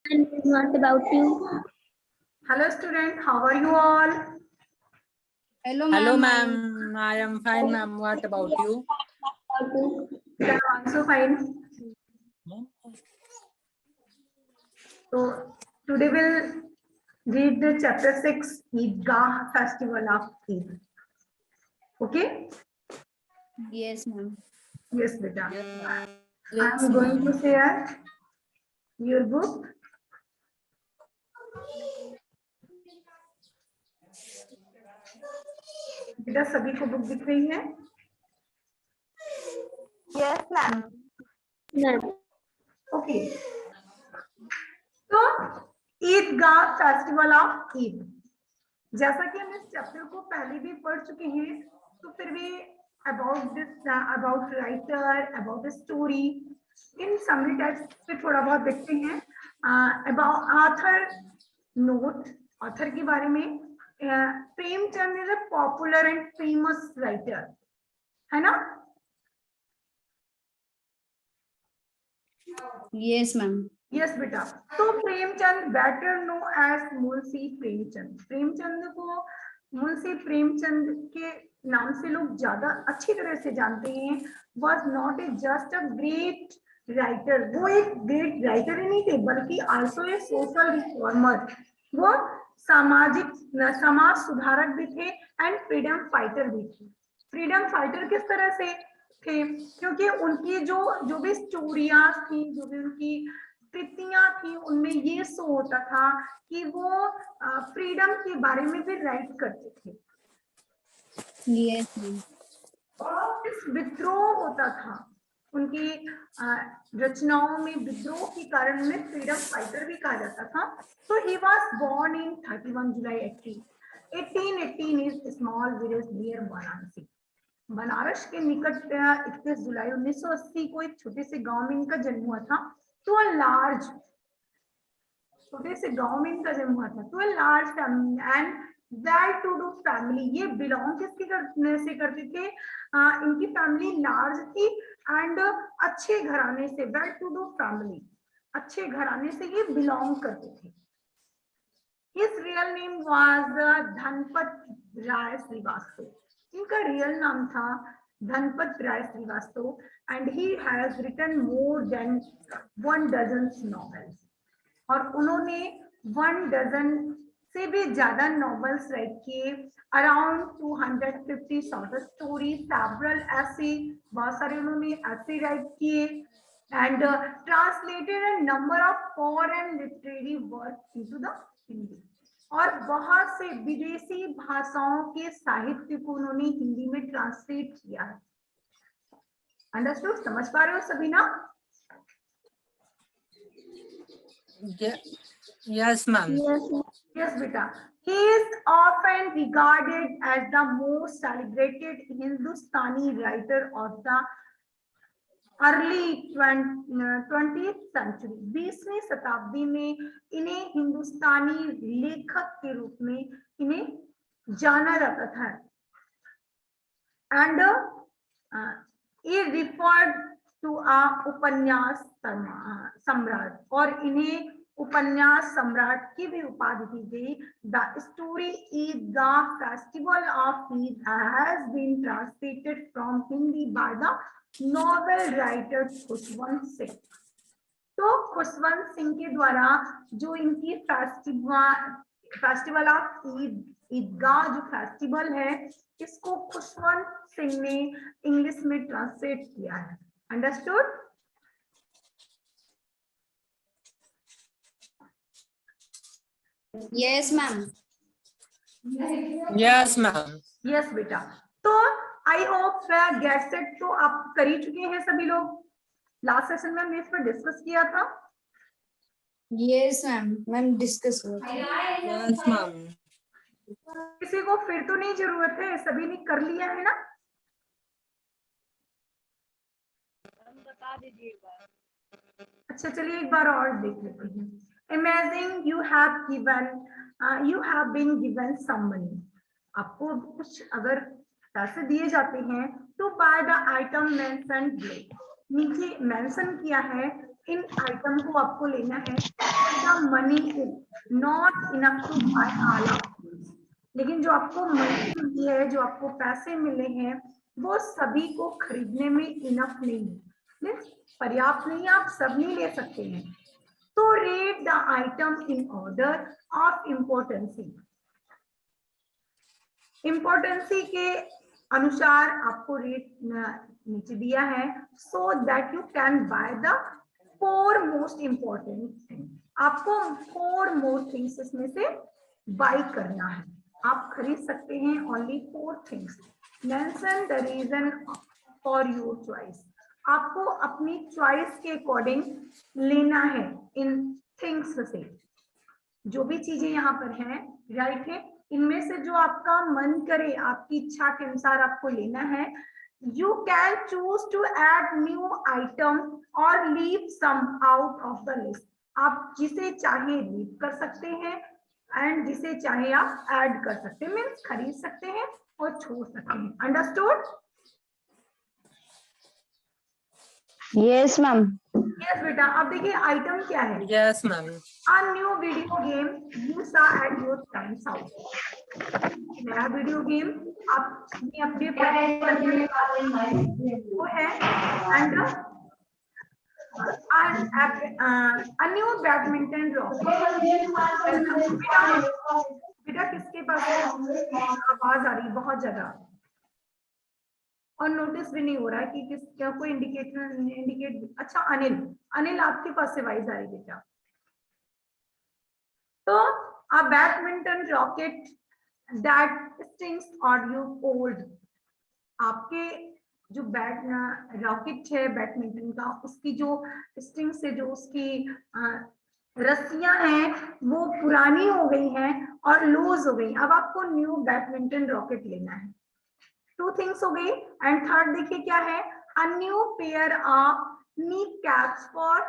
And what about you? Hello student, how are you all? Hello ma'am, I am fine ma'am. What about you? I am also fine. So today we'll read the chapter 6, Eidgah Festival of Eid. Okay? Yes, ma'am. Yes, beta. I Yes, am going ma'am. to share your book. बेटा सभी को book दिख रही है? Yes, ma'am. Ma'am. Okay. तो ईदगाह festival of Eid, जैसा कि हम इस चैप्टर को पहले भी पढ़ चुके हैं, तो फिर भी about this, about writer, about the story, in summary text पे थोड़ा बहुत देखते हैं. अबाउट ऑथर नोट, ऑथर के बारे में. Premchand is a popular and famous writer, है ना? Yes, ma'am. यस बेटा. तो Premchand better known as Munshi Premchand. Premchand को मुंशी प्रेमचंद के नाम से लोग ज्यादा अच्छी तरह से जानते हैं. Was not a just a great writer. वो एक ग्रेट राइटर ही नहीं थे, बल्कि आल्सो ए सोशल रिफॉर्मर. वो सामाजिक समाज सुधारक भी थे एंड फ्रीडम फाइटर भी थे. फ्रीडम फाइटर किस तरह से थे? क्योंकि उनकी जो भी स्टोरियां थी, जो भी उनकी कृतियां थी, उनमें ये शो होता था कि वो फ्रीडम के बारे में भी राइट करते थे. Yes, ma'am. इस विद्रोह होता था उनकी रचनाओं में. विद्रोह के कारण में फ्रीडम फाइटर भी कहा जाता था. तो he was born in 31 July 1818 is small village near Varanasi. Banaras के निकट 31 जुलाई 1980 को एक छोटे से गांव में इनका जन्म हुआ था. तो अ लार्ज, छोटे से गांव में इनका जन्म हुआ था. तो a large family and well to do family. ये बिलोंग किसके करने से करते थे? इनकी फैमिली लार्ज थी एंड अच्छे घराने से. वेल टू डू फैमिली, अच्छे घराने से ये बिलोंग करते थे. His real name was Dhanpat Rai Srivastava. इनका रियल नाम था Dhanpat Rai Srivastava and he has written more than 1 dozen novels. और उन्होंने 1 dozen से भी ज्यादा नॉवेल्स राइट किए. अराउंड 250 शॉर्ट स्टोरी, सेवरल ऐसे, बहुत सारे उन्होंने ऐसे राइट किए and translated a number of foreign literary work into the Hindi. और बहुत से विदेशी भाषाओं के साहित्य को उन्होंने हिंदी में ट्रांसलेट किया है. अंडरस्टूड? समझ पा रहे हो सभी ना? Yes ma'am. Yes beta. He is often regarded as the most celebrated Hindustani writer of the early 20th century. 20वीं शताब्दी में इन्हें हिंदुस्तानी लेखक के रूप में इन्हें जाना जाता था. एंड ये रिफर्ड टू आ उपन्यास सम्राट, और इन्हें उपन्यास सम्राट की भी उपाधि दी गई. The story Idgah festival of Eid has been translated from Hindi by the novel writer Khushwant Singh. तो खुशवंत सिंह के द्वारा जो इनकी फेस्टिवल ऑफ ईद, ईदगाह जो फेस्टिवल है, इसको खुशवंत सिंह ने इंग्लिश में ट्रांसलेट किया है. Understood? Yes, ma'am. Yes ma'am. Yes बेटा. तो आई होप गेट सेट तो आप कर ही चुके हैं सभी लोग. लास्ट सेशन में हमने इस पर डिस्कस किया था. Yes, ma'am. Ma'am, discuss. Yes ma'am. किसी को फिर तो नहीं जरूरत है, सभी ने कर लिया है ना? बता दीजिएगा. अच्छा चलिए एक बार और देख लेते हैं. Imagine you have been given some money. आपको कुछ अगर पैसे दिए जाते हैं तो by the item mentioned below, नीचे मेंशन किया है इन आइटम को आपको लेना है। The money is not enough to buy all of, लेकिन जो आपको मनी मिली है, जो आपको पैसे मिले हैं, वो सभी को खरीदने में इनफ नहीं है, मीन्स पर्याप्त नहीं, आप सब नहीं ले सकते हैं। तो rate the item in order of impotency, impotency के अनुसार आपको रेट नीचे दिया है, so that you can by the 4 most important thing. आपको 4 मोर थिंग्स इसमें से बाय करना है, आप खरीद सकते हैं only 4 things. Mention the reason for your choice, आपको अपनी चॉइस के अकॉर्डिंग लेना है इन थिंग्स से। जो भी चीजें यहाँ पर हैं, राइट है, इनमें से जो आपका मन करे, आपकी इच्छा के अनुसार आपको लेना है। You can choose to add new item और leave some out of the list, आप जिसे चाहे लीव कर सकते हैं एंड जिसे चाहे आप ऐड कर सकते हैं, मीन्स खरीद सकते हैं और छोड़ सकते हैं। अंडरस्टूड? Yes ma'am. यस बेटा, अब देखिए आइटम क्या है। Yes, ma'am. A new video game you saw at your friend's house, नया वीडियो गेम आपने अपने वो है, and a new badminton racket। बेटा किसके पास है? आवाज आ रही है बहुत ज्यादा और नोटिस भी नहीं हो रहा है कि किस क्या कोई इंडिकेट। अच्छा अनिल, अनिल आपके पास से आवाज आ रही बेटा। तो a badminton racket that stings or you hold, आपके जो रॉकेट है बैडमिंटन का, उसकी जो स्ट्रिंग से जो उसकी रस्सियां हैं वो पुरानी हो गई हैं और लूज हो गई। अब आपको न्यू बैडमिंटन रॉकेट लेना है। 2 थिंग्स हो गई। एंड थर्ड देखिए क्या है, a new pair of knee caps for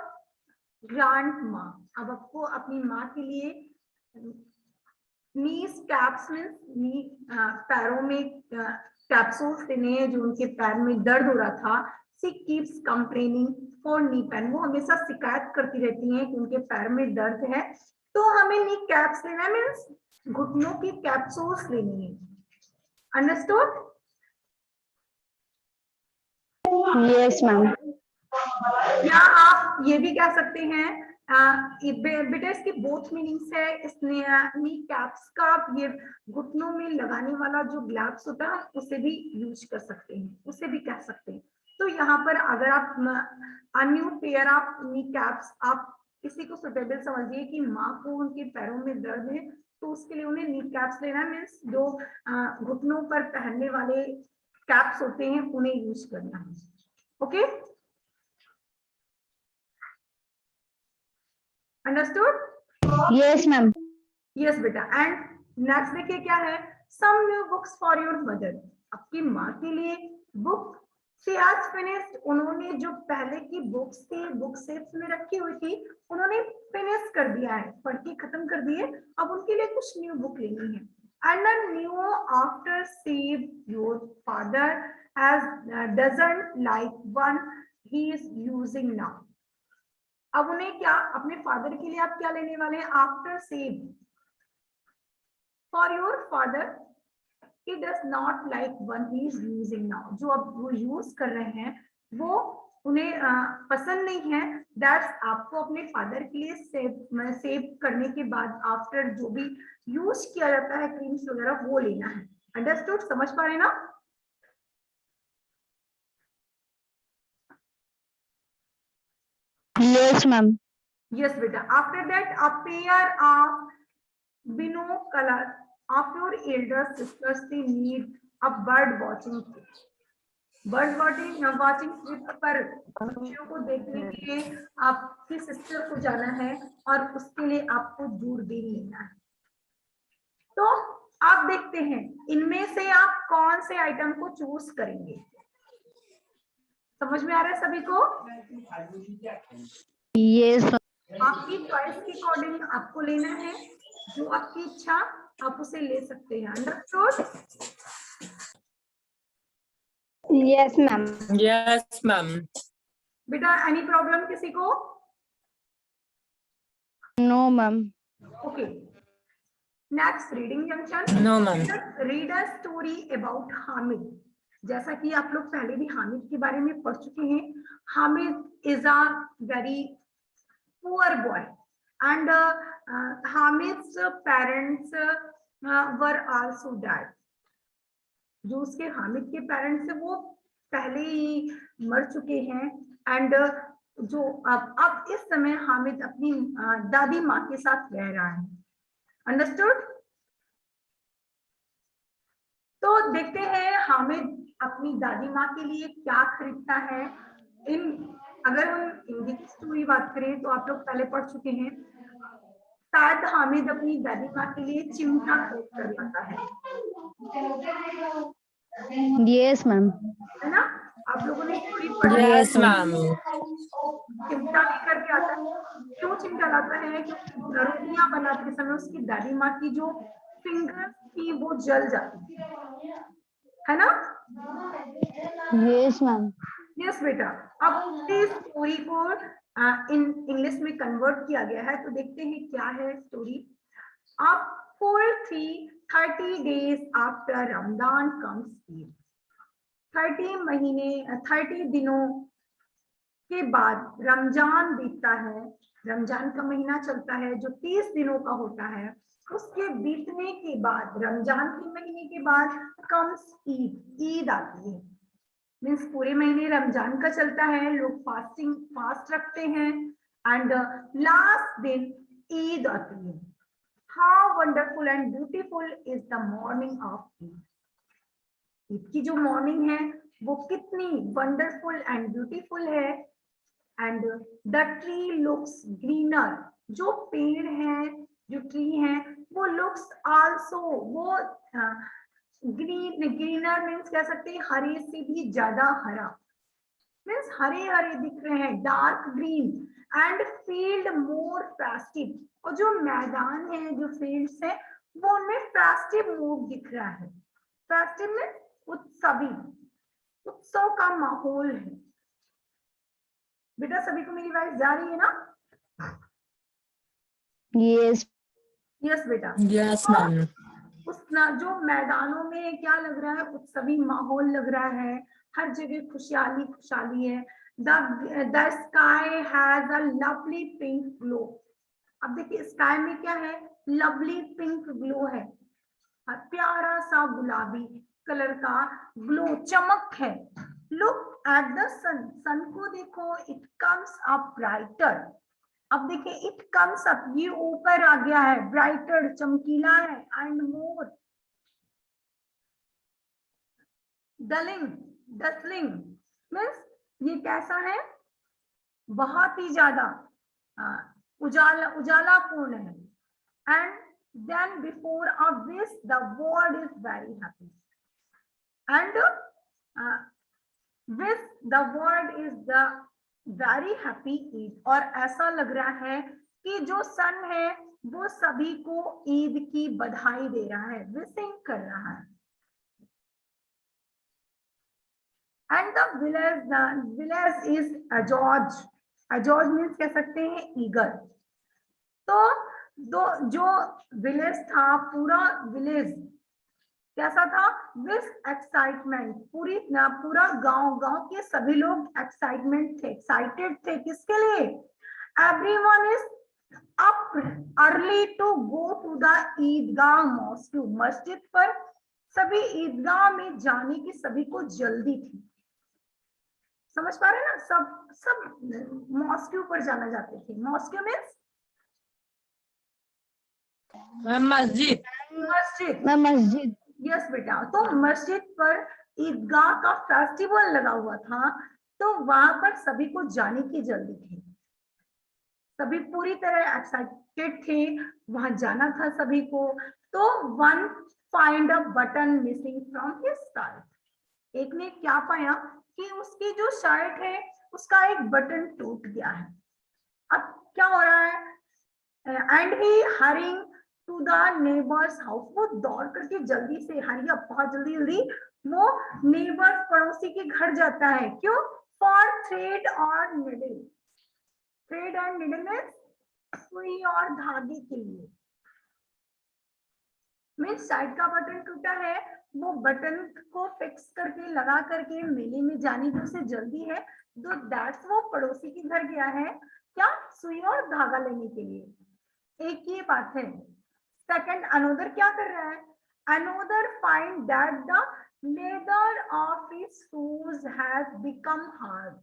grand माँ। अब आपको अपनी माँ के लिए नीज कैप्स मीन्स नी पैरों में कैप्सूल्स देने हैं, जो उनके पैर में दर्द हो रहा था। She keeps complaining for knee pain, वो हमेशा शिकायत करती रहती हैं कि उनके पैर में दर्द है, तो हमें नी कैप्स लेना है, मीन्स घुटनों की कैप्सूल्स लेनी है। अंडरस्टूड? Yes ma'am. या आप ये भी कह सकते हैं बेटा इसकी बोथ मीनिंग्स है। इसने नी कैप्स का ये घुटनों में लगाने वाला जो ग्लव्स होता है उसे भी यूज कर सकते हैं, उसे भी कह सकते हैं। तो यहाँ पर अगर आप a new pair of knee caps, आप किसी को सुटेबल समझिए कि माँ को उनके पैरों में दर्द है, तो उसके लिए उन्हें नी कैप्स लेना, मीन्स जो घुटनों पर पहनने वाले कैप्स होते हैं उन्हें यूज करना है। Okay, understood? Yes ma'am. Yes बेटा। एंड नेक्स्ट देखिए क्या है, some new books for your mother, आपकी माँ के लिए बुक। शी हैज फिनिश्ड, उन्होंने जो पहले की बुक्स थी, बुक शेल्फ में रखी हुई थी, उन्होंने फिनिश कर दिया है, पढ़ के खत्म कर दिए। अब उनके लिए कुछ न्यू बुक लेनी है। And a new after save your father has doesn't like one he is using now. अब उन्हें क्या, अपने फादर के लिए आप क्या लेने वाले हैं? After save for your father, he does not like one he is using now, जो अब वो यूज कर रहे हैं वो उन्हें पसंद नहीं है। दैट्स आपको अपने फादर के लिए सेव करने के बाद आफ्टर जो भी यूज किया जाता है क्रीम्स वगैरह वो लेना है। अंडरस्टूड? समझ पा रहे ना? Yes ma'am. यस बेटा। After that a pair of binocular of your elder sisters, they need a bird watching trip. Bird watching trip पर पक्षियों को देखने के लिए आपकी सिस्टर को जाना है और उसके लिए आपको दूरबीन लेना है। तो आप देखते हैं इनमें से आप कौन से आइटम को चूज करेंगे। समझ में आ रहा है सभी को? यस। आपकी चॉइस के अकॉर्डिंग आपको लेना है, जो आपकी इच्छा आप उसे ले सकते हैं। Understood? Yes ma'am. Yes, ma'am. बेटा एनी प्रॉब्लम किसी को? No, ma'am. Okay. Next reading junction. No, ma'am. Read a story about Hamid. जैसा कि आप लोग पहले भी हामिद के बारे में पढ़ चुके हैं. Hamid is a very poor boy, and Hamid's parents were also dead. जो उसके हामिद के पेरेंट्स है वो पहले ही मर चुके हैं. एंड जो अब इस समय हामिद अपनी दादी माँ के साथ रह रहा है. अंडरस्टूड? तो देखते हैं हामिद अपनी दादी माँ के लिए क्या खरीदता है. अगर हम हिंदी की स्टोरी बात करें तो आप लोग पहले पढ़ चुके हैं. शायद हामिद अपनी दादी माँ के लिए चिमटा खरीद कर लाता है. Yes, ma'am. है ना? आप लोगों ने स्टोरी पढ़ी. Yes, ma'am. चिमटा लेकर के आता है. क्यों चिमटा लाता है? क्योंकि रोटियां बनाते समय उसकी दादी माँ की जो फिंगर्स थी वो जल जाती है ना? Yes, ma'am. यस बेटा. अब इस स्टोरी को इन इंग्लिश में कन्वर्ट किया गया है. तो देखते हैं क्या है स्टोरी. अब full 30 days after Ramadan comes Eid. 30 दिनों के बाद रमजान बीतता है. रमजान का महीना चलता है जो 30 दिनों का होता है. उसके बीतने के बाद रमजान के महीने के बाद कम्स ईद. ईद आती है. मीन्स पूरे महीने रमजान का चलता है. लोग फास्ट रखते हैं. एंड लास्ट दिन ईद आती है. How wonderful and beautiful is the morning of Eid. Eid की जो मॉर्निंग है वो कितनी वंडरफुल एंड ब्यूटीफुल है. And the tree looks greener. जो पेड़ है, जो ट्री है, वो लुक्स आल्सो, वो ग्रीनर मीन्स कह सकते हैं हरे से भी ज्यादा हरा. मीन्स हरे हरे दिख रहे हैं. Dark green. And field more festive. और जो मैदान है, जो फील्ड्स है, वो उनमें फेस्टिव मूड दिख रहा है. फेस्टिव में उत्सवी, उत्सव का माहौल है. बेटा सभी को मेरी आवाज जा रही है ना? Yes. यस बेटा. Yes, ma'am. उस जो मैदानों में क्या लग रहा है? उत्सवी माहौल लग रहा है. हर जगह खुशहाली खुशहाली है. The sky has a lovely pink glow. अब देखिए स्काई में क्या है? लवली पिंक ग्लो है. प्यारा सा गुलाबी कलर का ग्लो, चमक है. लुक एट द सन. सन को देखो. It comes up brighter. अब देखिए इट कम्स अप, ये ऊपर आ गया है. ब्राइटर, चमकीला है. एंड मोर डलिंग, डस्लिंग मीन्स ये कैसा है? बहुत ही ज्यादा उजाला पूर्ण है. And then before of this the world is very happy. And with the world is the very happy Eid. और ऐसा लग रहा है कि जो सन है वो सभी को ईद की बधाई दे रहा है, विशिंग कर रहा है. And the village is Ajoj. Ajoj means कह सकते हैं ईगर. तो जो विलेज था, पूरा विलेज कैसा था? With excitement. पूरा गांव के सभी लोग एक्साइटमेंट थे, एक्साइटेड थे. किसके लिए? Everyone is up early to go to the Idgah mosque. मस्जिद पर सभी ईदगाह में जाने की सभी को जल्दी थी. समझ पा रहे ना? सब मॉस्क पर जाना चाहते थे. मॉस्क मीन्स मस्जिद. मस्जिद. मस्जिद. यस बेटा. तो मस्जिद पर ईदगाह का फेस्टिवल लगा हुआ था, तो वहां पर सभी को जाने की जल्दी थी. सभी पूरी तरह एक्साइटेड थे, वहां जाना था सभी को. तो one find a button missing from his shirt. एक ने क्या पाया कि उसकी जो शर्ट है उसका एक बटन टूट गया है. अब क्या हो रहा है? And he hurrying to the neighbours house. वो दौड़ करके जल्दी से, हरिया, बहुत जल्दी वो नेबर्स, पड़ोसी के घर जाता है. क्यों? फॉर थ्रेड और needle. Thread and needle means सुई और धागे के लिए। मीन्स साइड का बटन टूटा है, वो बटन को फिक्स करके लगा करके मेले में जाने की उसे जल्दी है, तो दैट्स वो पड़ोसी के घर गया है क्या, सुई और धागा लेने के लिए। एक ये बात है। सेकंड, अनोदर क्या कर रहा है, another find that the leather of his shoes has become hard.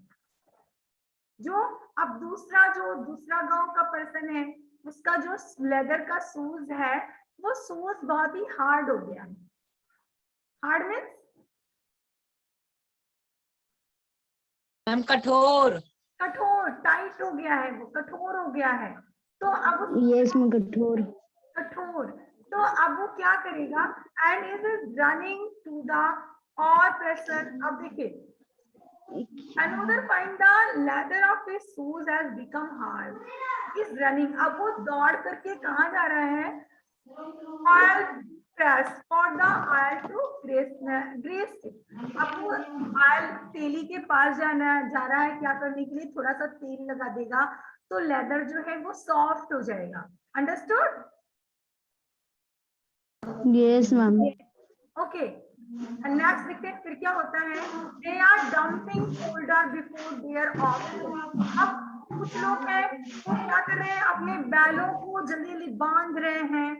जो अब दूसरा गांव का पर्सन है, उसका जो लेदर का शूज है वो शूज बहुत ही हार्ड हो गया है। हार्ड मीन्स मैम कठोर। कठोर, टाइट हो गया है, वो कठोर हो गया है। तो अब यस मैम, कठोर। कठोर, तो अब वो क्या करेगा, and is running to the other person. अब देखिए, another find the leather of his shoes has become hard, is running। अब वो दौड़ करके कहाँ जा रहा है, oil press for the oil to grease it। अब वो oil तेली के पास जा रहा है, क्या करने के लिए, थोड़ा सा तेल लगा देगा तो लेदर जो है वो सॉफ्ट हो जाएगा। Understood? Yes ma'am. Okay, next देखते हैं फिर क्या होता है। They are dumping folder before their office. अब कुछ लोग हैं वो क्या कर रहे हैं, अपने बैलों को जल्दी जल्दी बांध रहे हैं।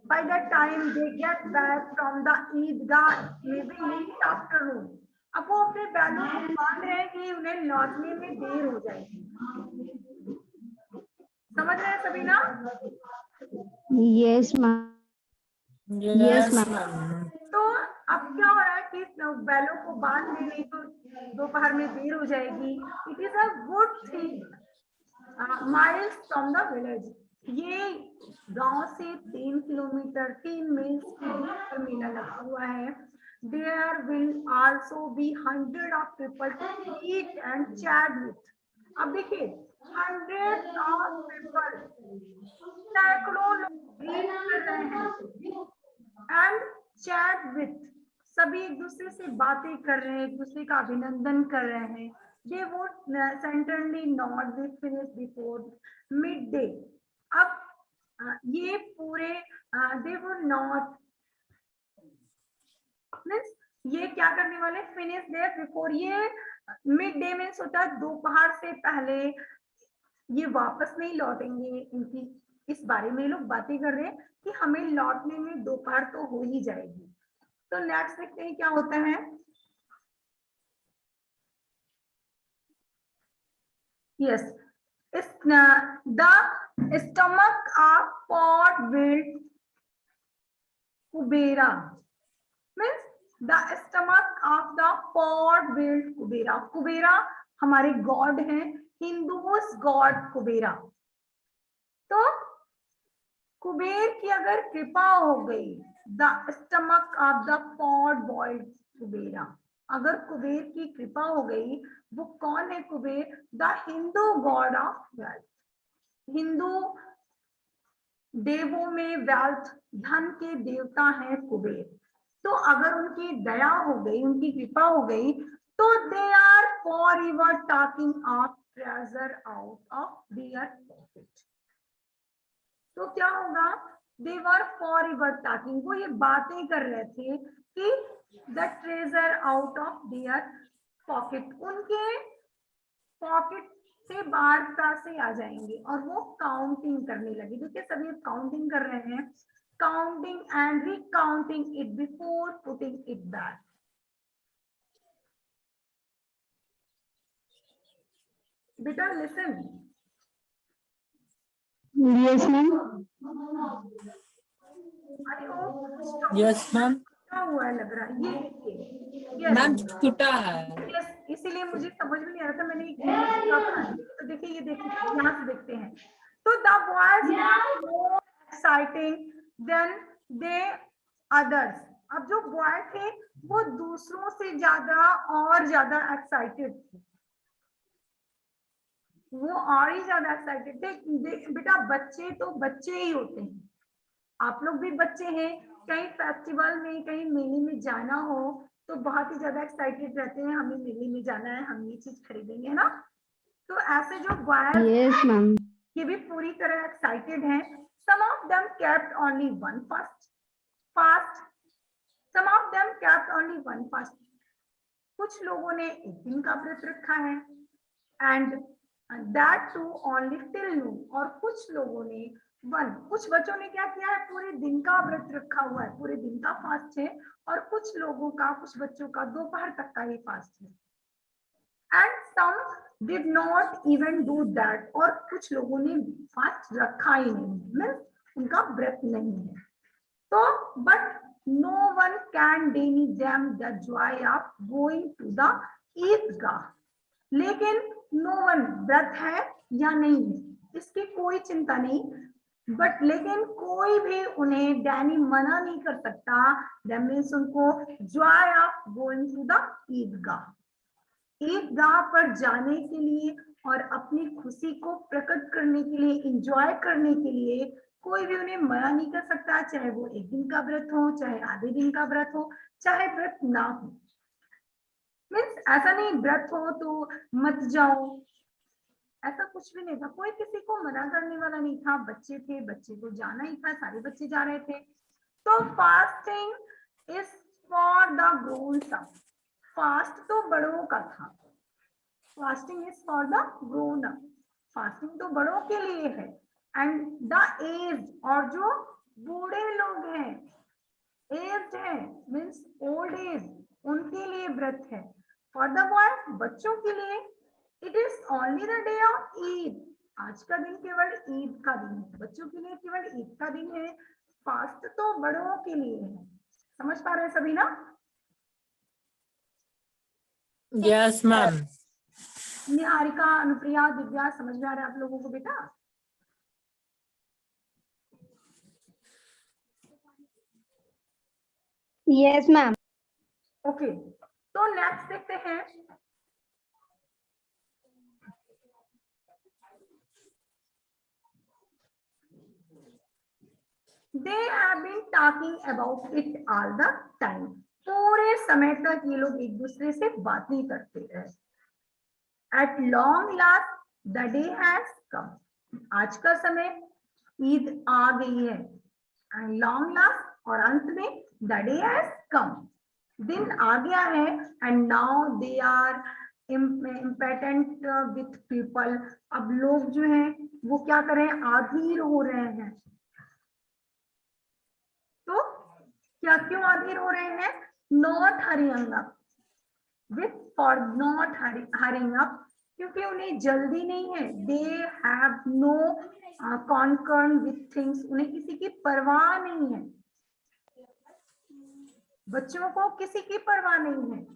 By the time they get back from the Idgah may be late afternoon. अब वो अपने बैलों को बांध रहे हैं कि उन्हें लौटने में देर हो जाएगी। समझ रहे हैं सभी ना? Yes ma'am. Yes ma'am. तो अब क्या हो रहा है कि बैलों को बांध देने तो दोपहर में देर हो जाएगी। It is a good thing miles from the village. ये गांव से 3 किलोमीटर 3 मील्स की दूरी पर मेला लगा हुआ है। There will also be 100 of people to eat and chat with. अब देखिए, 100 ऑफ पीपल, सैकड़ों लोग ईट कर रहे हैं एंड चैट विथ, सभी एक दूसरे से बातें कर रहे हैं, एक दूसरे का अभिनंदन कर रहे हैं। They would certainly not be finished before midday। अब ये पूरे दे वुड नॉट मीन्स ये क्या करने वाले, फिनिश देयर बिफोर। ये मिड डे मीन्स होता है दोपहर से पहले, ये वापस नहीं लौटेंगे। इनकी इस बारे में लोग बातें कर रहे हैं कि हमें लौटने में दोपहर तो हो ही जाएगी। तो नेक्स्ट देखते हैं क्या होता है। Yes, the stomach of pot bellied Kubera means the stomach of the pot bellied Kubera. Kubera हमारे गॉड हैं, हिंदूज गॉड कुबेरा। तो कुबेर की अगर कृपा हो गई, the stomach of the pot boiled Kubera, अगर कुबेर की कृपा हो गई, वो कौन है Kuber, the Hindu god of wealth. Hindu देवों में वेल्थ, धन के देवता हैं कुबेर। तो अगर उनकी दया हो गई, उनकी कृपा हो गई, तो they are for ever talking of treasure out of their pocket. तो क्या होगा, they were for ever talking, वो ये बातें कर रहे थे कि the treasure out of their pocket, उनके पॉकेट से बाहर पैसे आ जाएंगे और वो काउंटिंग करने लगे। देखिए सभी काउंटिंग कर रहे हैं, counting and recounting it before putting it back. बेटा listen. Yes ma'am. Yes ma'am. क्या हुआ है लग रहा है, ये देखिए मैम टूटा है। यस, इसीलिए मुझे समझ में नहीं आ रहा था, मैंने एक पढ़ा। तो देखिए, ये देखिए यहाँ से देखते हैं। तो the boys were more exciting than they others. अब जो बॉय थे वो दूसरों से ज्यादा और ज्यादा एक्साइटेड थे, वो और ही ज्यादा एक्साइटेड थे। बेटा बच्चे तो बच्चे ही होते हैं, आप लोग भी बच्चे हैं। कहीं फेस्टिवल में, कहीं मेले में जाना हो तो बहुत ही ज्यादा एक्साइटेड रहते हैं, हमें मेले में जाना है, हम ये चीज खरीदेंगे, है ना। तो ऐसे जो बॉयज यस मैम। ये भी पूरी तरह एक्साइटेड हैं। Some of them kept only one fast. Some of them kept only one fast. कुछ लोगों ने एक दिन का व्रत रखा है, and that too only till noon. और कुछ लोगों ने कुछ बच्चों ने क्या किया है, पूरे दिन का व्रत रखा हुआ है, पूरे दिन का फास्ट है, और कुछ लोगों का, कुछ बच्चों का दोपहर तक का ही फास्ट है। And some did not even do that. और कुछ लोगों ने फास्ट रखा ही नहीं, मीन्स उनका व्रत नहीं है। तो but no one can deny them the joy of going to the ईदगाह। लेकिन no one व्रत है या नहीं है इसकी कोई चिंता नहीं, बट लेकिन कोई भी उन्हें डैनी मना नहीं कर सकता। दैट मीन्स उनको joy of going to the Eidgah, Eidgah पर जाने के लिए और अपनी खुशी को प्रकट करने के लिए, इंजॉय करने के लिए कोई भी उन्हें मना नहीं कर सकता, चाहे वो एक दिन का व्रत हो, चाहे आधे दिन का व्रत हो, चाहे व्रत ना हो। मीन्स ऐसा नहीं व्रत हो तो मत जाओ, ऐसा कुछ भी नहीं था, कोई किसी को मना करने वाला नहीं था। बच्चे थे, बच्चे को जाना ही था, सारे बच्चे जा रहे थे। तो fasting is for the growns up, fast तो बड़ों का था। Fasting is for the grown up, fasting तो बड़ों के लिए है। एंड द एज, और जो बूढ़े लोग हैं, एज्ड है मीन्स ओल्ड एज, उनके लिए व्रत है। फॉर द बॉय, बच्चों के लिए it is only the day of Eid, आज का दिन केवल ईद का दिन है, बच्चों के लिए केवल ईद का दिन है। फास्ट तो बड़ों के लिए है। समझ पा रहे हैं सभी ना? Yes ma'am. निहारिका, अनुप्रिया, दिव्या, समझ में आ रहा है आप लोगों को बेटा? Yes ma'am. ओके, तो नेक्स्ट देखते हैं। They have been talking about it all the time. पूरे समय तक ये लोग एक दूसरे से बात नहीं करते रहे। At long last, the day has come. आज का समय, ईद आ गई है। And long last, और अंत में the day has come. दिन आ गया है, and now they are impatient with people. अब लोग जो हैं वो क्या करें, आधीर हो रहे हैं। तो क्या क्यों आधीर हो रहे हैं? Not hurrying up, with for not hurrying up, क्योंकि उन्हें जल्दी नहीं है। They have no concern with things, उन्हें किसी की परवाह नहीं है। बच्चों को किसी की परवाह नहीं है,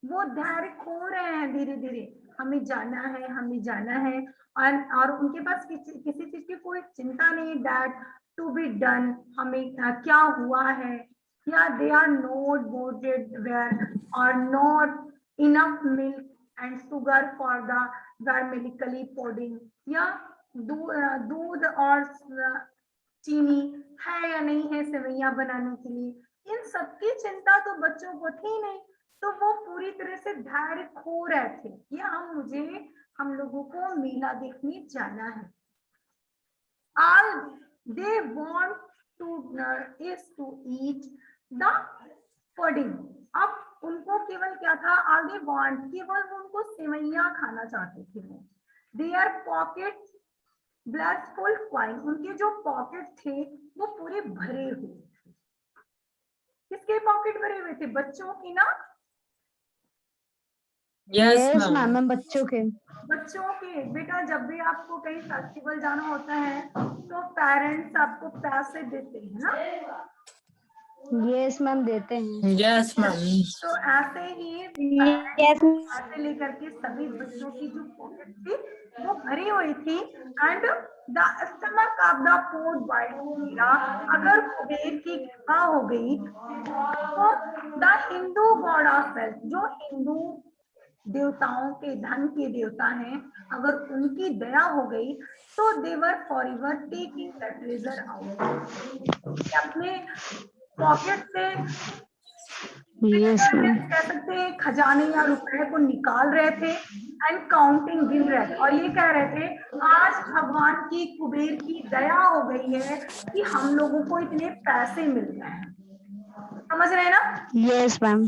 वो धैर्य खो रहे हैं धीरे धीरे। हमें जाना है, हमें जाना है, और उनके पास किसी चीज की कोई चिंता नहीं। दैट टू बी डन, हमें क्या हुआ है, या they are not bothered whether or not enough milk and sugar for the vermicelli pudding, या दूध और चीनी है या नहीं है सेवैयां बनाने के लिए। इन सबकी चिंता तो बच्चों को थी नहीं, तो वो पूरी तरह से धैर्य खो रहे थे कि हम लोगों को मेला देखने जाना है। All they want to is to eat the pudding. अब उनको केवल क्या था, all they want, केवल वो उनको सेवैयां खाना चाहते थे वो। Their pocket blessed full coin, उनके जो पॉकेट थे वो पूरे भरे हुए थे। किसके पॉकेट भरे हुए थे? बच्चों की ना? यस मैम, बच्चों के। बच्चों के। बेटा जब भी आपको कहीं फेस्टिवल जाना होता है तो पेरेंट्स आपको पैसे देते हैं ना? यस मैम, देते हैं। Yes ma'am. तो ऐसे ही यस पैसे लेकर के सभी बच्चों की जो पॉकेट थी वो भरी हुई थी। And the stomach of the poor boy, अगर कुबेर की कृपा हो गई तो the Hindu god of wealth, जो हिंदू देवताओं के, धन के देवता हैं, अगर उनकी दया हो गई तो they were forever taking the treasure out, अपने पॉकेट से Yes, ma'am. कह सकते हैं खजाने या रुपए को निकाल रहे थे एंड काउंटिंग, गिन रहे थे, और ये कह रहे थे आज भगवान की कुबेर की दया हो गई है कि हम लोगों को इतने पैसे मिल गए हैं। समझ रहे हैं ना? Yes, ma'am.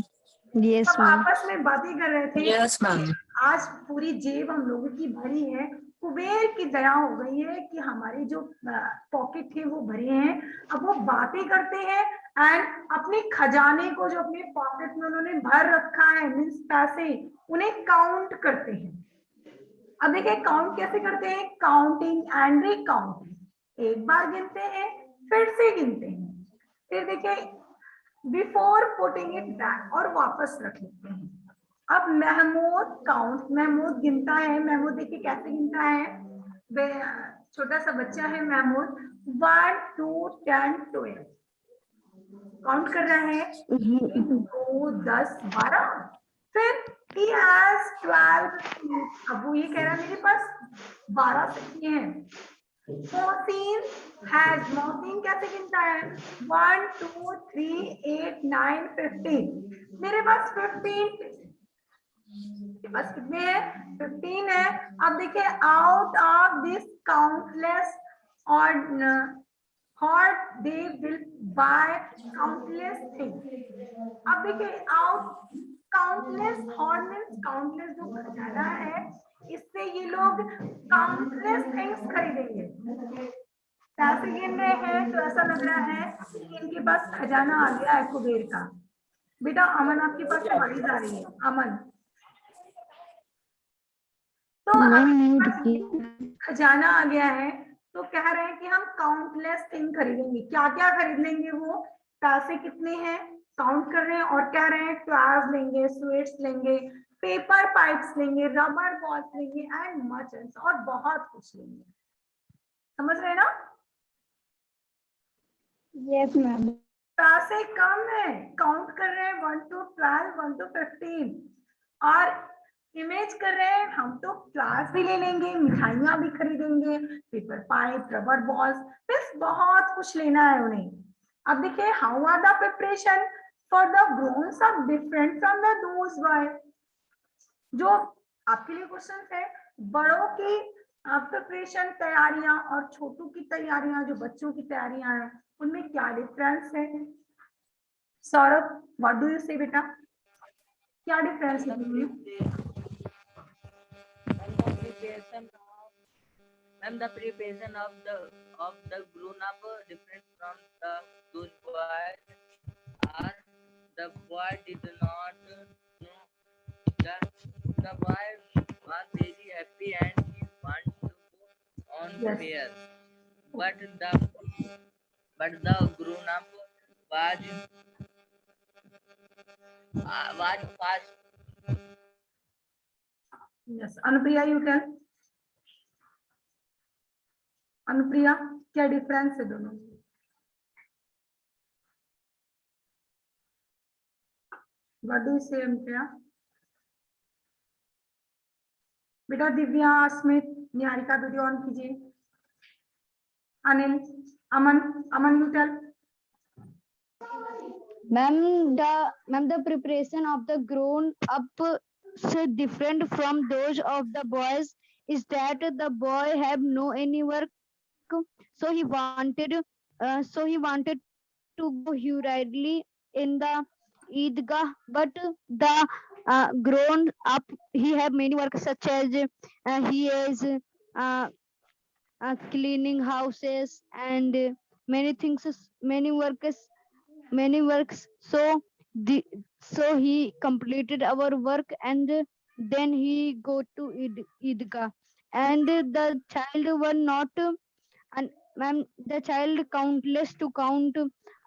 Yes, सब ma'am. आपस में बातें कर रहे थे। Yes, ma'am. आज पूरी जेब हम लोगों की भरी है, कुबेर की दया हो गई है कि हमारे जो पॉकेट थे वो भरे हैं। अब वो बातें करते हैं एंड अपने खजाने को जो अपने पॉकेट में उन्होंने भर रखा है, मीन्स पैसे, उन्हें काउंट करते हैं। अब देखिए काउंट कैसे करते हैं, काउंटिंग एंड रिकाउंटिंग। एक बार गिनते हैं, फिर से गिनते हैं, फिर देखिए बिफोर पुटिंग इट बैक, और वापस रख लेते हैं। अब महमूद काउंट, महमूद गिनता है। महमूद देखिए कैसे गिनता है, छोटा सा बच्चा है महमूद, 1 2 10 12 काउंट कर रहा है, 2 10 12, फिर he has 12 teeth। अब वो ये कह रहा है मेरे पास 12 सिक्के हैं। मोहसिन has, मोहसिन कैसे गिनता है, 1 2 3 8 9 15, मेरे पास 15 बस कितने हैं, 15 है। अब देखिए आउट ऑफ दिस काउंटलेस और hot they will buy countless things. अब देखिए out, countless hot means countless जो खजाना है, इससे ये लोग काउंटलेस थिंग्स खरीदेंगे। पैसे गिन रहे हैं तो ऐसा लग रहा है कि इनके पास खजाना आ गया है कुबेर का। बेटा अमन आपके पास आवाज आ रही है, अमन। तो खजाना आ गया है तो कह रहे हैं कि हम काउंटलेस थिंग खरीदेंगे। क्या क्या खरीद लेंगे वो, पैसे कितने हैं काउंट कर रहे हैं, और कह रहे हैं टॉयज लेंगे, स्वीट्स लेंगे, पेपर पाइप्स लेंगे, रबर बॉल्स लेंगे एंड मच एल्स, और बहुत कुछ लेंगे। समझ रहे हैं ना? Yes, ma'am. पैसे कम है, काउंट कर रहे हैं 1 to 12, 1 to 15, और इमेज कर रहे हैं हम तो क्लास भी ले लेंगे, मिठाइयां भी खरीदेंगे, पेपर पाइप, रबर बॉल्स, बस बहुत कुछ लेना है उन्हें। अब देखिए how are the preparation for the growns up different from the those boy. जो आपके लिए क्वेश्चन है, बड़ों की प्रिपरेशन तैयारियां और छोटों की तैयारियां, जो बच्चों की तैयारियां हैं, उनमें क्या डिफरेंस है? सौरभ व्हाट डू यू से बेटा, क्या डिफरेंस है इनमें? The preparation of the grown up different from those boys are the boy did not know the boy was very happy and he wanted to go on the fair, but the grown up was fast. Yes, Anupriya you tell. Anupriya क्या difference है दोनों? What do you say Anupriya? बेटा Divya, Smit, Niharika video on कीजिए। Anil, Aman, Aman you tell. Ma'am, the preparation of the grown up so different from those of the boys is that the boy have no any work, so he wanted to go hurriedly in the Eidgah, but the grown up he have many work such as he is cleaning houses and many things, many works. So he completed our work and then he go to Eidgah, and the child were not and ma'am, the child countless to count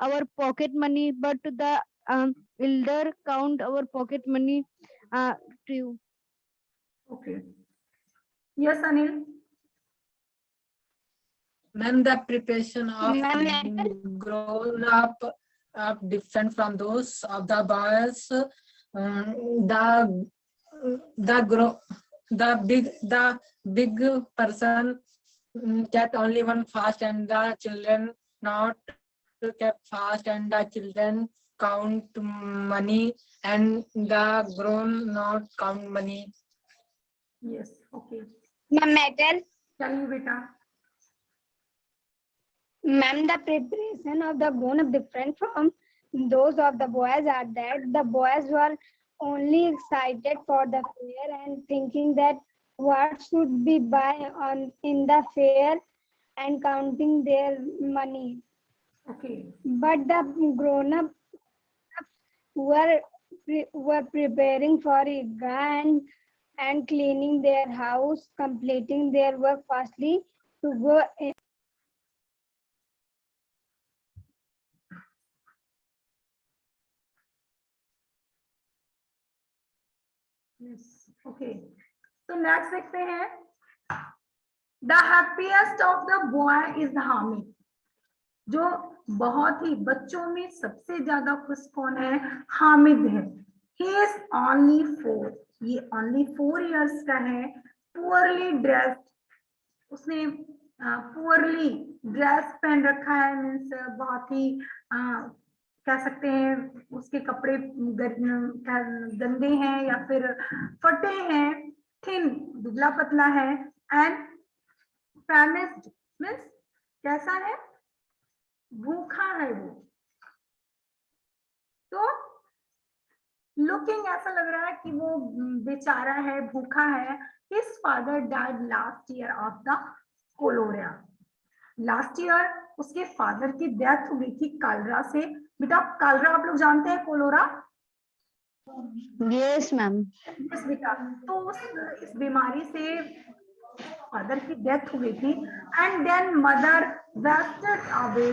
our pocket money, but the elder count our pocket money to you. Okay. Yes, Anil. Ma'am, the preparation of grown up different from those of the boys. The big person kept only one fast, and the children not kept fast, and the children count money and the grown not count money. Yes, okay. Ma'am, metal. चलिए बेटा. Ma'am, the preparation of the grown-up different from those of the boys are that the boys were only excited for the fair and thinking that what should be buy on in the fair and counting their money. Okay. But the grown-up were preparing for Eidgah and cleaning their house, completing their work fastly to go. Yes. Okay. So next देखते हैं. The happiest of the boy is Hamid. जो बहुत ही बच्चों में सबसे ज्यादा खुश कौन है? हामिद है. He is only 4. ये only 4 years का है. Poorly dressed. उसने poorly dress पहन रखा है, मीन्स बहुत ही कह सकते हैं उसके कपड़े गंदे हैं या फिर फटे हैं. थिन, दुबला पतला है. एंड फैमिस्ट मीन्स कैसा है? भूखा है वो. तो लुकिंग ऐसा लग रहा है कि वो बेचारा है, भूखा है. His father died last year of the cholera. Last year उसके फादर की डेथ हो गई थी कालरा से. बेटा कालरा आप लोग जानते हैं, कोलोरा? Yes, ma'am. यस बेटा. तो इस बीमारी से फादर की डेथ हो गई थी. And then mother wasted away.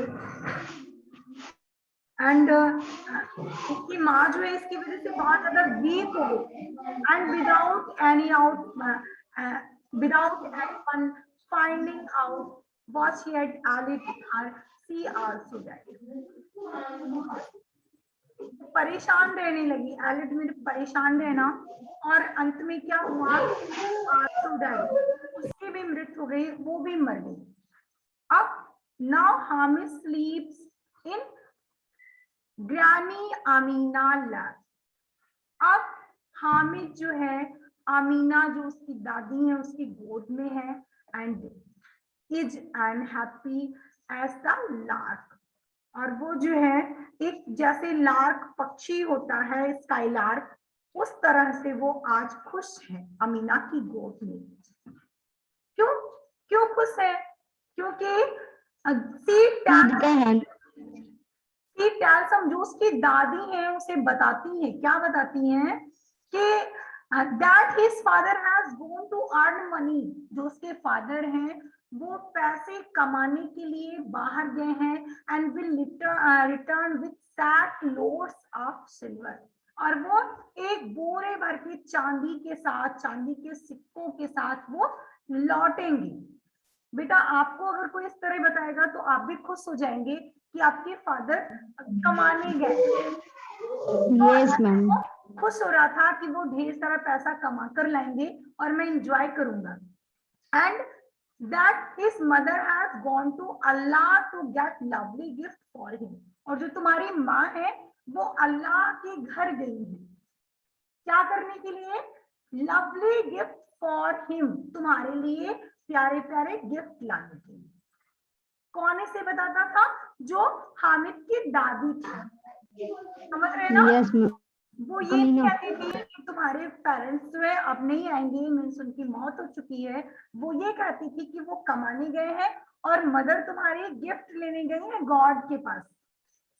And इसकी माँ जो है इसकी वजह से बहुत ज्यादा वीक हो गई. And without anyone finding out what she had added her, she also died. परेशान रहने लगी. एलिड में परेशान रहना. और अंत में क्या हुआ? also died. उसकी भी मृत्यु हो गई, वो भी मर गई. अब now Hamid sleeps in Granny Amina lap. अब हामिद जो है, आमीना जो उसकी दादी है उसकी गोद में है. And is unhappy as the lark. और वो जो है एक जैसे लार्क पक्षी होता है, स्काई लार्क, उस तरह से वो आज खुश है अमीना की गोद में. क्यों खुश है? क्योंकि सी टेल्स जो उसकी दादी है उसे बताती है. क्या बताती हैं? कि that his father has gone to earn money. जो उसके फादर हैं वो पैसे कमाने के लिए बाहर गए हैं. And will return with sack loads of silver. और वो एक बोरे भर के चांदी के साथ, चांदी के सिक्कों के साथ वो लौटेंगे. बेटा आपको अगर कोई इस तरह बताएगा तो आप भी खुश हो जाएंगे कि आपके फादर कमाने गए. Yes, ma'am. खुश हो रहा था कि वो ढेर सारा पैसा कमा कर लाएंगे और मैं एंजॉय करूंगा. And that his mother has gone to Allah to get lovely gift for him. और जो तुम्हारी माँ है वो अल्लाह के घर गई है. क्या करने के लिए? Lovely gift for him. तुम्हारे लिए प्यारे प्यारे गिफ्ट लाने के लिए. कौन इसे बताता था? जो हामिद की दादी थी. समझ रहे ना? Yes, ma'am. वो ये कहती थी कि तुम्हारे पेरेंट्स जो है अब नहीं आएंगे, मीन्स उनकी मौत हो चुकी है. वो ये कहती थी कि वो कमाने गए हैं और मदर तुम्हारी गिफ्ट लेने गई है गॉड के पास.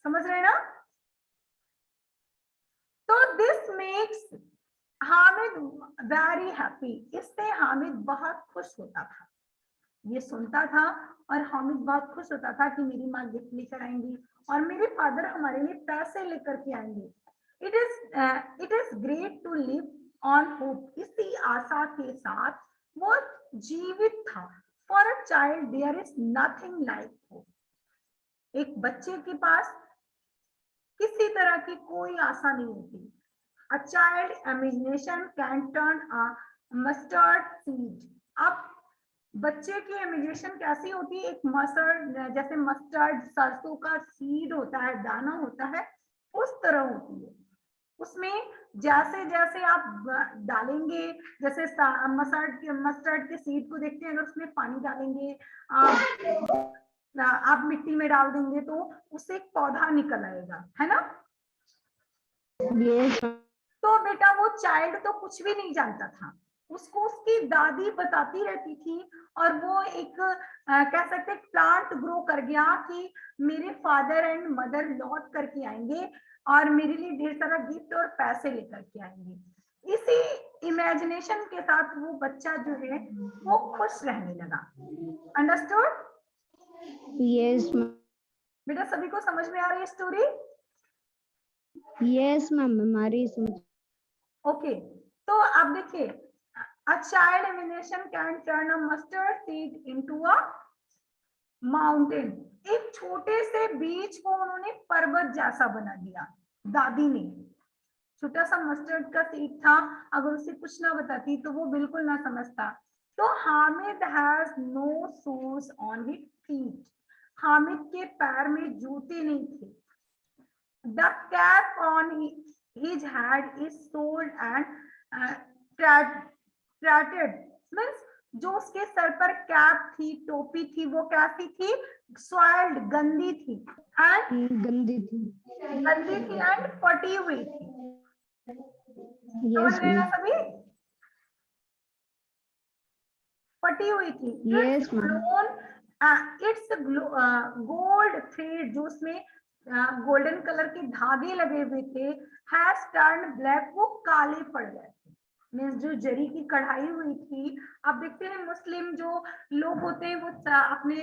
समझ रहे ना? तो this makes Hamid very happy. इससे हामिद बहुत खुश होता था. ये सुनता था और हामिद बहुत खुश होता था कि मेरी माँ गिफ्ट लेकर आएंगी और मेरे फादर हमारे लिए पैसे लेकर के आएंगे. It is great to live on hope. इसी आशा के साथ वो जीवित था. For a child there is nothing like hope. एक बच्चे के पास किसी तरह की कोई आशा नहीं होती. A child imagination can turn a mustard seed. अब बच्चे की इमेजिनेशन कैसी होती है? एक मस्टर्ड, जैसे मस्टर्ड सरसों का सीड होता है, दाना होता है, उस तरह होती है। उसमें जैसे जैसे आप डालेंगे, जैसे मस्टर्ड के सीड को देखते हैं, अगर उसमें पानी डालेंगे, आप मिट्टी में डाल देंगे तो उससे एक पौधा निकल आएगा, है ना। Yes, तो बेटा वो चाइल्ड तो कुछ भी नहीं जानता था, उसको उसकी दादी बताती रहती थी, और वो एक कह सकते प्लांट ग्रो कर गया कि मेरे फादर एंड मदर लौट करके आएंगे और मेरे लिए ढेर सारा गिफ्ट और पैसे लेकर के आएंगे। इसी इमेजिनेशन के साथ वो बच्चा जो है वो खुश रहने लगा। अंडरस्टूड? yes, ma'am. बेटा सभी को समझ में आ रही है स्टोरी? Yes, ma'am. हमारी समझ। ओके, तो आप देखिए, a child imagination can turn a mustard seed into a mountain। एक छोटे से बीज को उन्होंने पर्वत जैसा बना दिया। दादी ने छोटा सा मस्टर्ड का सीड था, अगर उसे कुछ ना बताती तो वो बिल्कुल ना समझता। तो Hamid has no shoes on his feet. Hamid के पैर में जूते नहीं थे। The cap on his head is soiled and tattered। Means जो उसके सर पर कैप थी, टोपी थी, वो कैसी थी? सॉइल्ड, गंदी थी, एंड गंदी थी। एंड फटी हुई थी। समझ Yes, रहे ना ma'am. सभी? फटी हुई थी। Yes, ma'am. It's gold thread, जो उसमें गोल्डन कलर के धागे लगे हुए थे, हैज टर्न्ड ब्लैक, वो काले पड़ गए थे। मीन्स जो जरी की कढ़ाई हुई थी, आप देखते हैं मुस्लिम जो लोग होते हैं वो अपने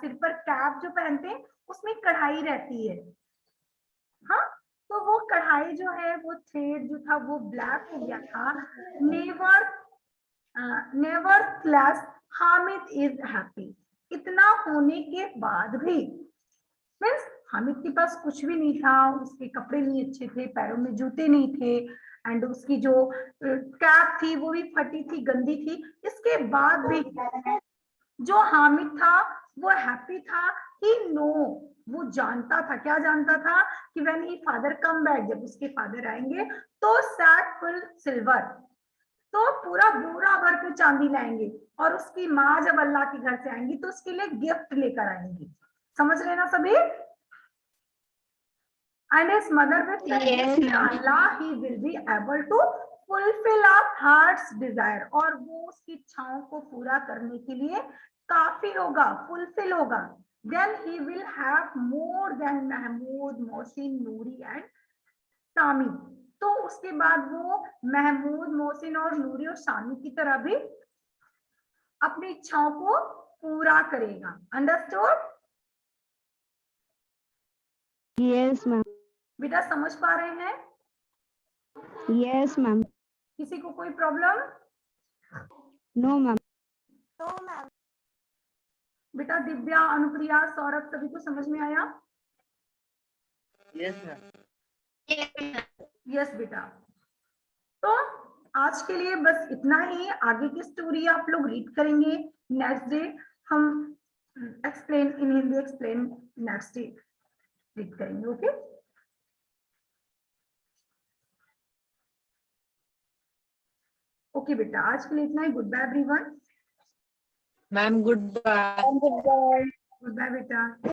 सिर पर कैप जो पहनते हैं उसमें कढ़ाई रहती है। हाँ, तो वो कढ़ाई जो है, वो थ्रेड जो था वो ब्लैक हो गया था। Nevertheless Hamid is happy. इतना होने के बाद भी, मीन्स हामिद के पास कुछ भी नहीं था, उसके कपड़े नहीं अच्छे थे, पैरों में जूते नहीं थे, एंड उसकी जो कैप थी वो भी फटी थी, गंदी थी। इसके बाद भी जो हामिद था वो हैप्पी था कि नो, वो जानता था, क्या जानता था कि when he father come back, जब उसके फादर आएंगे तो सैक फुल सिल्वर, तो पूरा बोरा भर के चांदी लाएंगे, और उसकी माँ जब अल्लाह के घर से आएंगी तो उसके लिए गिफ्ट लेकर आएंगी। समझ रहे ना सभी? And his mother will say, Yes, ma'am. Allah, he will be able to fulfill our heart's desire। और वो उसकी इच्छाओं को पूरा करने के लिए काफी होगा, फुलफिल होगा। Then he will have more than Mahmood, Mohsin, Noori and Sami। तो उसके बाद वो महमूद, मोहसिन और नूरी और शामी की तरह भी अपनी इच्छाओं को पूरा करेगा। अंडरस्टूड? Yes, ma'am. बेटा समझ पा रहे हैं? Yes, ma'am. किसी को कोई प्रॉब्लम? No, ma'am. बेटा दिव्या, अनुप्रिया, सौरभ, सभी को समझ में आया? Yes, ma'am. यस बेटा। तो आज के लिए बस इतना ही। आगे की स्टोरी आप लोग रीड करेंगे नेक्स्ट डे। हम explain in Hindi, explain next day read करेंगे। ओके, ओके बेटा, आज के लिए इतना ही। Good bye everyone. Ma'am good bye. Good bye बेटा।